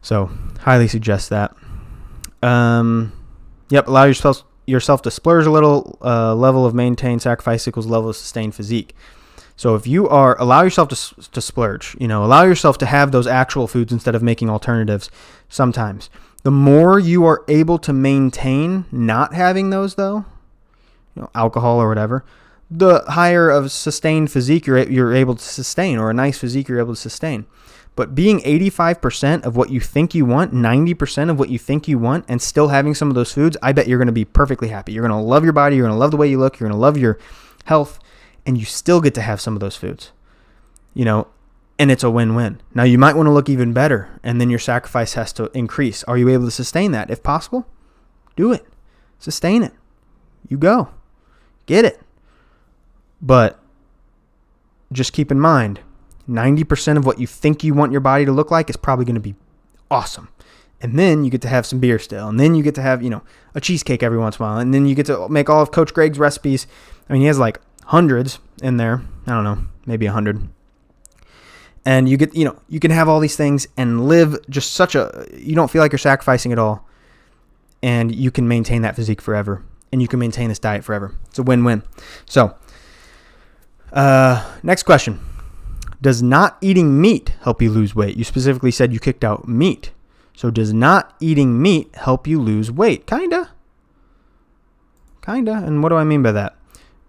So, highly suggest that. Allow yourself to splurge a little. Level of maintained sacrifice equals level of sustained physique. So if you allow yourself to splurge, allow yourself to have those actual foods instead of making alternatives sometimes. The more you are able to maintain not having those, though, alcohol or whatever, the higher of sustained physique you're able to sustain, or a nice physique you're able to sustain. But being 85% of what you think you want, 90% of what you think you want, and still having some of those foods, I bet you're going to be perfectly happy. You're going to love your body. You're going to love the way you look. You're going to love your health. And you still get to have some of those foods, and it's a win-win. Now, you might want to look even better, and then your sacrifice has to increase. Are you able to sustain that? If possible, do it. Sustain it. You go. Get it. But just keep in mind, 90% of what you think you want your body to look like is probably going to be awesome. And then you get to have some beer still. And then you get to have, a cheesecake every once in a while. And then you get to make all of Coach Greg's recipes. I mean, he has like hundreds in there. I don't know, maybe 100. And you get, you can have all these things and live just you don't feel like you're sacrificing at all. And you can maintain that physique forever. And you can maintain this diet forever. It's a win-win. So, next question. Does not eating meat help you lose weight? You specifically said you kicked out meat. So does not eating meat help you lose weight? Kinda. And what do I mean by that?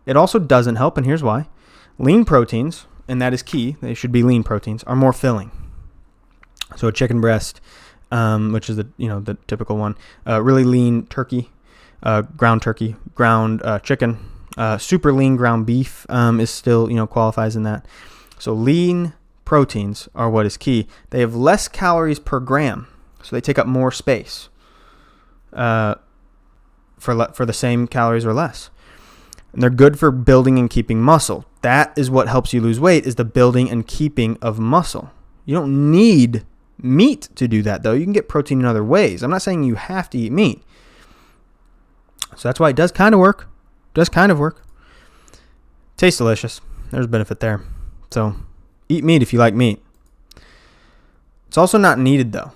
It also doesn't help, and here's why. Lean proteins, and that is key, they should be lean proteins, are more filling. So a chicken breast, which is the typical one, really lean turkey, ground chicken, super lean ground beef is still, qualifies in that. So lean proteins are what is key. They have less calories per gram, so they take up more space for the same calories or less. And they're good for building and keeping muscle. That is what helps you lose weight, is the building and keeping of muscle. You don't need meat to do that, though. You can get protein in other ways. I'm not saying you have to eat meat. So that's why it does kind of work. Tastes delicious. There's a benefit there. So eat meat if you like meat. It's also not needed, though.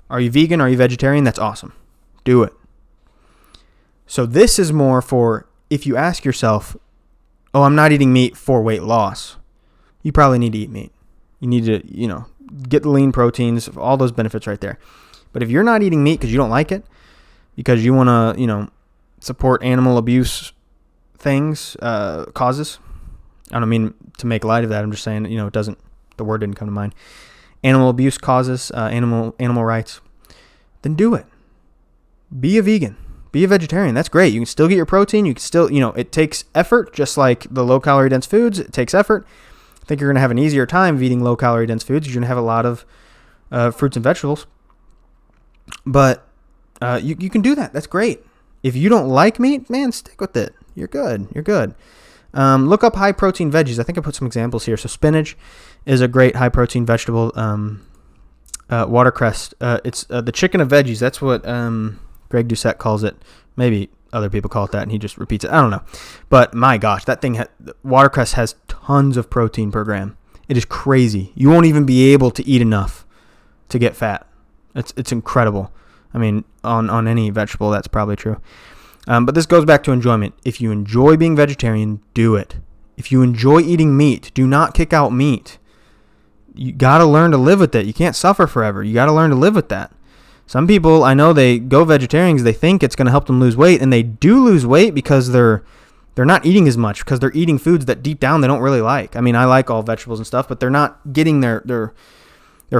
Are you vegan? Are you vegetarian? That's awesome. Do it. So this is more for if you ask yourself, oh, I'm not eating meat for weight loss. You probably need to eat meat. You need to, get the lean proteins, all those benefits right there. But if you're not eating meat because you don't like it, because you want to, support animal abuse things, causes. I don't mean to make light of that. I'm just saying, the word didn't come to mind. Animal abuse causes, animal rights. Then do it. Be a vegan. Be a vegetarian. That's great. You can still get your protein. You can still, it takes effort, just like the low-calorie dense foods. It takes effort. I think you're going to have an easier time eating low-calorie dense foods. You're going to have a lot of fruits and vegetables. But you can do that. That's great. If you don't like meat, man, stick with it. You're good. Look up high-protein veggies. I think I put some examples here. So spinach is a great high-protein vegetable. watercress. It's the chicken of veggies. That's what Greg Doucette calls it. Maybe other people call it that, and he just repeats it. I don't know. But my gosh, that thing, watercress has tons of protein per gram. It is crazy. You won't even be able to eat enough to get fat. It's incredible. I mean, on any vegetable, that's probably true. But this goes back to enjoyment. If you enjoy being vegetarian, do it. If you enjoy eating meat, do not kick out meat. You got to learn to live with it. You can't suffer forever. You got to learn to live with that. Some people, I know, they go vegetarians, they think it's going to help them lose weight, and they do lose weight because they're not eating as much, because they're eating foods that deep down they don't really like. I mean, I like all vegetables and stuff, but they're not getting their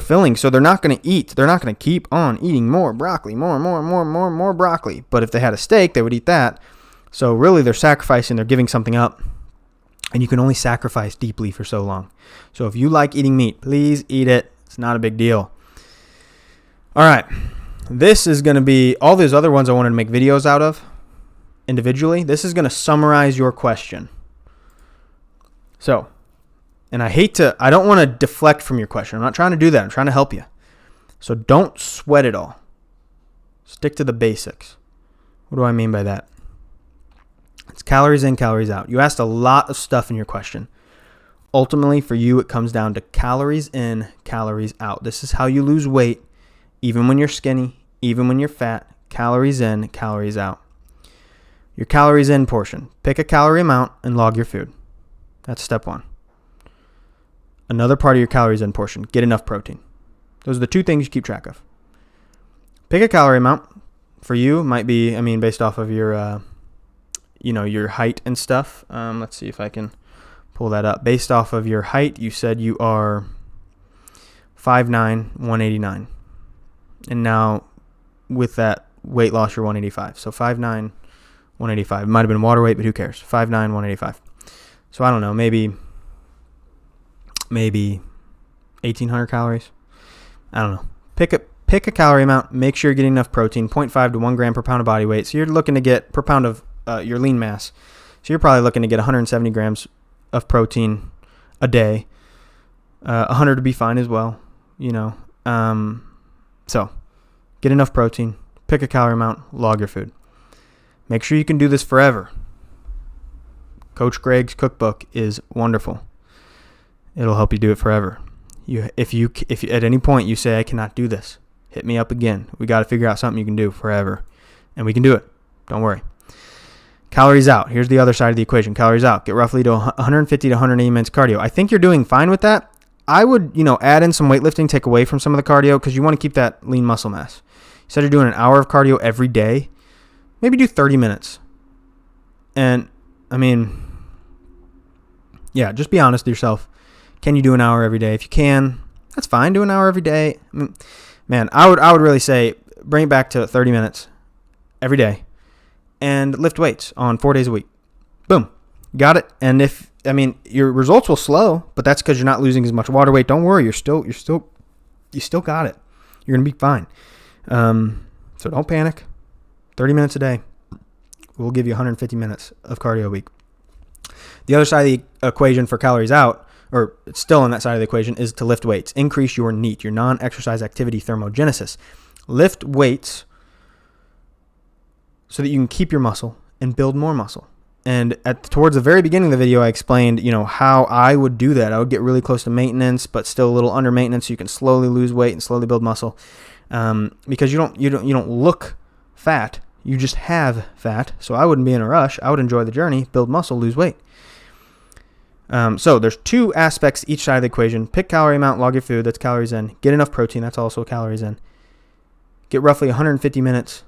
filling, so they're not going to eat. They're not going to keep on eating more broccoli, more broccoli. But if they had a steak, they would eat that. So really, they're sacrificing, they're giving something up. And you can only sacrifice deeply for so long. So if you like eating meat, please eat it. It's not a big deal. All right. This is going to be all those other ones I wanted to make videos out of individually. This is going to summarize your question. So, and I don't want to deflect from your question. I'm not trying to do that. I'm trying to help you. So don't sweat it all. Stick to the basics. What do I mean by that? It's calories in, calories out. You asked a lot of stuff in your question. Ultimately, for you, it comes down to calories in, calories out. This is how you lose weight, even when you're skinny, even when you're fat. Calories in, calories out. Your calories in portion. Pick a calorie amount and log your food. That's step one. Another part of your calories in portion. Get enough protein. Those are the two things you keep track of. Pick a calorie amount. For you, it might be, based off of your your height and stuff. Let's see if I can pull that up. Based off of your height, you said you are 5'9", 189. And now with that weight loss, you're 185. So 5'9", 185. It might have been water weight, but who cares? 5'9", 185. So I don't know, maybe 1,800 calories. I don't know. Pick a calorie amount. Make sure you're getting enough protein, 0.5 to 1 gram per pound of body weight. So you're looking to get per pound of your lean mass. So you're probably looking to get 170 grams of protein a day. 100 to be fine as well, So get enough protein, pick a calorie amount, log your food. Make sure you can do this forever. Coach Greg's cookbook is wonderful. It'll help you do it forever. If you at any point you say, I cannot do this, hit me up again. We got to figure out something you can do forever. And we can do it. Don't worry. Calories out. Here's the other side of the equation. Calories out. Get roughly to 150 to 180 minutes cardio. I think you're doing fine with that. I would, add in some weightlifting, take away from some of the cardio, because you want to keep that lean muscle mass. You said you're doing an hour of cardio every day. Maybe do 30 minutes. And, just be honest with yourself. Can you do an hour every day? If you can, that's fine. Do an hour every day. I would really say bring it back to 30 minutes every day. And lift weights on 4 days a week. Boom. Got it. And your results will slow, but that's because you're not losing as much water weight. Don't worry. You still got it. You're going to be fine. So don't panic. 30 minutes a day. We'll give you 150 minutes of cardio a week. The other side of the equation for calories out, or still on that side of the equation, is to lift weights. Increase your NEAT, your non-exercise activity thermogenesis. Lift weights so that you can keep your muscle and build more muscle. And towards the very beginning of the video, I explained, how I would do that. I would get really close to maintenance, but still a little under maintenance, so you can slowly lose weight and slowly build muscle. Because you don't look fat, you just have fat. So I wouldn't be in a rush. I would enjoy the journey, build muscle, lose weight. So there's two aspects each side of the equation. Pick calorie amount, log your food. That's calories in. Get enough protein. That's also calories in. Get roughly 150 minutes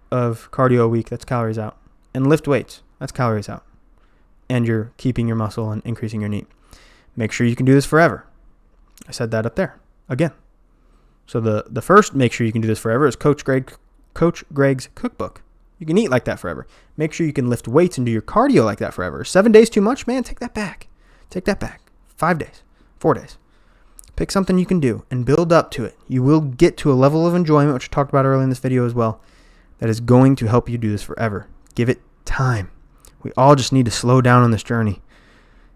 of cardio a week. That's calories out. And lift weights. That's calories out. And you're keeping your muscle and increasing your NEAT. Make sure you can do this forever. I said that up there again. So the first make sure you can do this forever is Coach Greg's cookbook. You can eat like that forever. Make sure you can lift weights and do your cardio like that forever. 7 days too much? Man, take that back. Take that back. 5 days. 4 days. Pick something you can do and build up to it. You will get to a level of enjoyment, which I talked about earlier in this video as well, that is going to help you do this forever. Give it time. We all just need to slow down on this journey.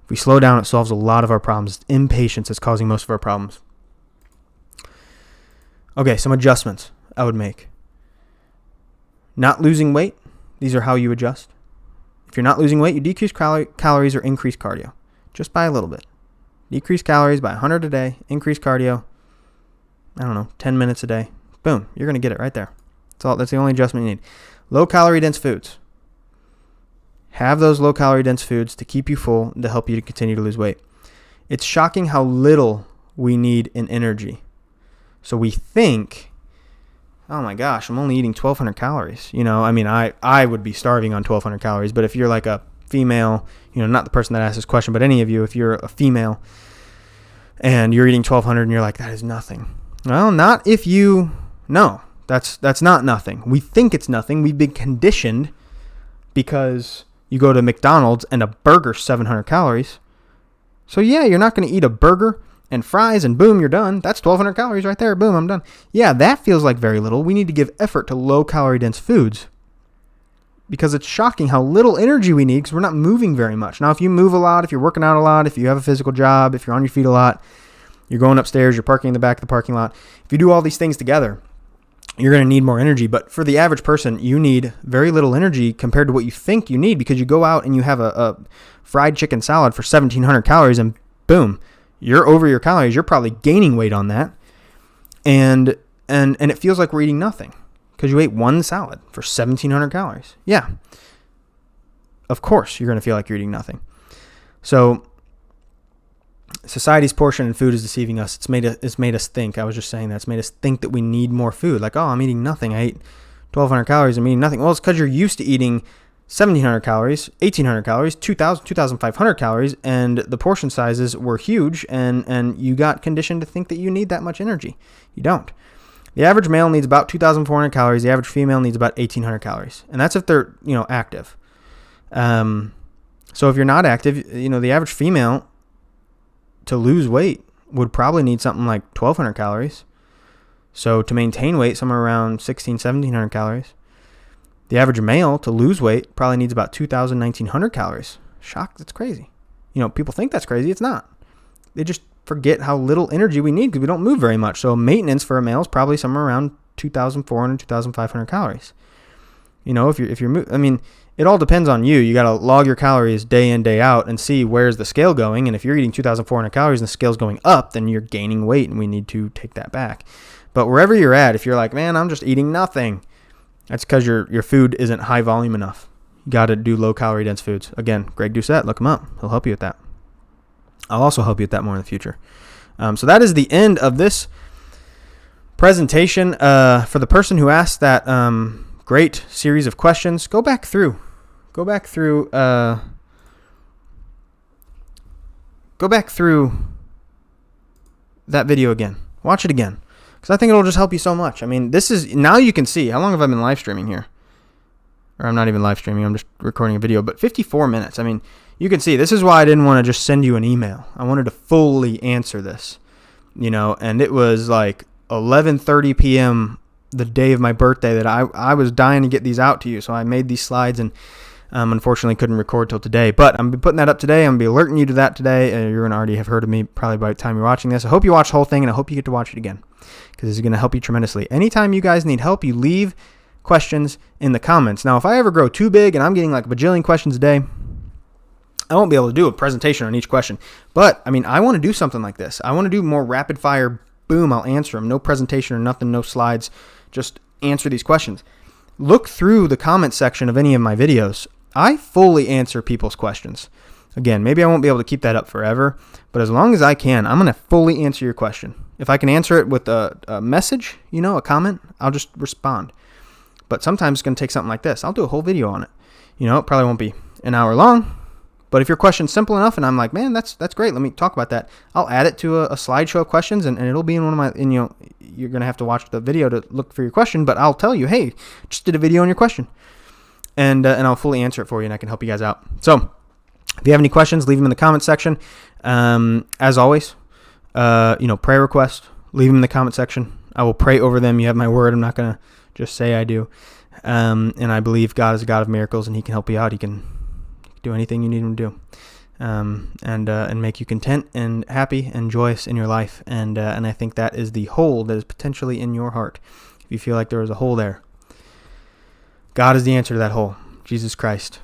If we slow down, it solves a lot of our problems. It's impatience that's causing most of our problems. Okay, some adjustments I would make. Not losing weight. These are how you adjust. If you're not losing weight, you decrease calories or increase cardio. Just by a little bit. Decrease calories by 100 a day. Increase cardio, 10 minutes a day. Boom, you're going to get it right there. That's the only adjustment you need. Low-calorie dense foods. Have those low-calorie dense foods to keep you full and to help you to continue to lose weight. It's shocking how little we need in energy. So we think, oh my gosh, I'm only eating 1,200 calories. I would be starving on 1,200 calories. But if you're like a female, not the person that asked this question, but any of you, if you're a female and you're eating 1,200 and you're like, that is nothing. Well, not if you know. That's not nothing. We think it's nothing. We've been conditioned because you go to McDonald's and a burger's 700 calories. So yeah, you're not going to eat a burger and fries and boom, you're done. That's 1,200 calories right there. Boom, I'm done. Yeah, that feels like very little. We need to give effort to low-calorie dense foods because it's shocking how little energy we need because we're not moving very much. Now, if you move a lot, if you're working out a lot, if you have a physical job, if you're on your feet a lot, you're going upstairs, you're parking in the back of the parking lot. If you do all these things together, you're going to need more energy. But for the average person, you need very little energy compared to what you think you need because you go out and you have a fried chicken salad for 1,700 calories and boom, you're over your calories. You're probably gaining weight on that. And it feels like we're eating nothing because you ate one salad for 1,700 calories. Yeah. Of course, you're going to feel like you're eating nothing. So society's portion in food is deceiving us. It's made us think. I was just saying that. It's made us think that we need more food. Like, oh, I'm eating nothing. I ate 1,200 calories. I'm eating nothing. Well, it's because you're used to eating 1,700 calories, 1,800 calories, 2,000, 2,500 calories, and the portion sizes were huge, and you got conditioned to think that you need that much energy. You don't. The average male needs about 2,400 calories. The average female needs about 1,800 calories, and that's if they're active. So if you're not active, the average female to lose weight would probably need something like 1,200 calories. So to maintain weight, somewhere around 1,700 calories. The average male to lose weight probably needs about 2,000, 1,900 calories. Shock, that's crazy. People think that's crazy. It's not. They just forget how little energy we need because we don't move very much. So maintenance for a male is probably somewhere around 2,400, 2,500 calories. If you're it all depends on you. You got to log your calories day in, day out and see where's the scale going. And if you're eating 2,400 calories and the scale's going up, then you're gaining weight and we need to take that back. But wherever you're at, if you're like, man, I'm just eating nothing, that's because your food isn't high volume enough. You got to do low-calorie dense foods. Again, Greg Doucette, look him up. He'll help you with that. I'll also help you with that more in the future. So that is the end of this presentation. For the person who asked that great series of questions, go back through that video again. Watch it again. Because I think it'll just help you so much. Now you can see. How long have I been live streaming here? Or I'm not even live streaming. I'm just recording a video. But 54 minutes. You can see. This is why I didn't want to just send you an email. I wanted to fully answer this. And it was like 11:30 p.m. the day of my birthday that I was dying to get these out to you. So I made these slides and unfortunately couldn't record till today. But I'm putting that up today. I'm going to be alerting you to that today. You're going to already have heard of me probably by the time you're watching this. I hope you watch the whole thing, and I hope you get to watch it again because this is going to help you tremendously. Anytime you guys need help, you leave questions in the comments. Now, if I ever grow too big and I'm getting like a bajillion questions a day, I won't be able to do a presentation on each question. But, I want to do something like this. I want to do more rapid fire. Boom, I'll answer them. No presentation or nothing, no slides. Just answer these questions. Look through the comment section of any of my videos. I fully answer people's questions. Again, maybe I won't be able to keep that up forever, but as long as I can, I'm going to fully answer your question. If I can answer it with a message, a comment, I'll just respond. But sometimes it's going to take something like this. I'll do a whole video on it. It probably won't be an hour long, but if your question's simple enough and I'm like, man, that's great, let me talk about that, I'll add it to a slideshow of questions and it'll be in one of my, you're going to have to watch the video to look for your question, but I'll tell you, hey, just did a video on your question. And I'll fully answer it for you, and I can help you guys out. So if you have any questions, leave them in the comment section. As always, prayer requests, leave them in the comment section. I will pray over them. You have my word. I'm not going to just say I do. And I believe God is a God of miracles, and he can help you out. He can do anything you need him to do. and make you content and happy and joyous in your life. And I think that is the hole that is potentially in your heart. If you feel like there is a hole there, God is the answer to that hole. Jesus Christ,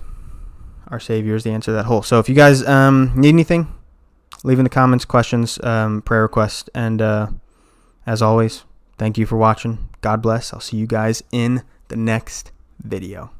our Savior, is the answer to that hole. So if you guys need anything, leave in the comments, questions, prayer requests, and as always, thank you for watching. God bless. I'll see you guys in the next video.